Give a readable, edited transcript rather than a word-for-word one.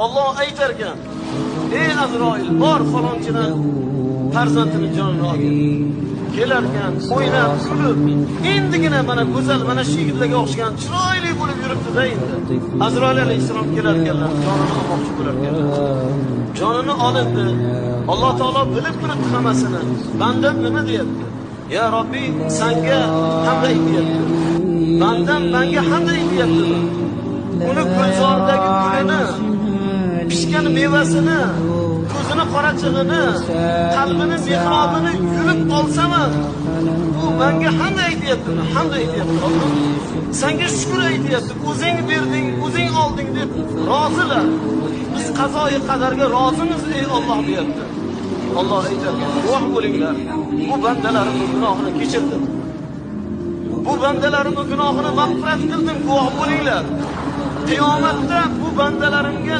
Allah aytar ekan, ey Azroil, bor falonchini farzandini jonini olgin. Kelarkan, o'ynab, kulib, endigina mana go'zal, mana shu yigitlarga o'xshagan chiroyli bo'lib yuribdi-da endi. Azroil alayhisalom kelar ekanlar, jonini olmoqchi bo'lar ekanlar. Jonini olindi. Alloh taolo bilib turibdi hammasini. Bandam nima deyapti? Ya Robbi, senga hamd aytyapti. Bandam menga hamd aytyapti. Uni gulzordagi gulini, pishgan mevasini, ko'zini qorachig'ini, qalbini mehrobini yulib olsam-a, u menga hamd aytyapti, hamd aytyapti. Alloh senga shukr aytyapti. O'zing berding, o'zing olding deb rozilar. Biz qazoyi qadarga rozimiz ey Alloh deyapti. Alloh aytadi, guvoh bo'linglar. Bu bandalarimning gunohini kechirdim. Bu bandalarimning gunohini mag'firat qildim, guvoh bo'linglar. Qiyomatda bu bandalarimga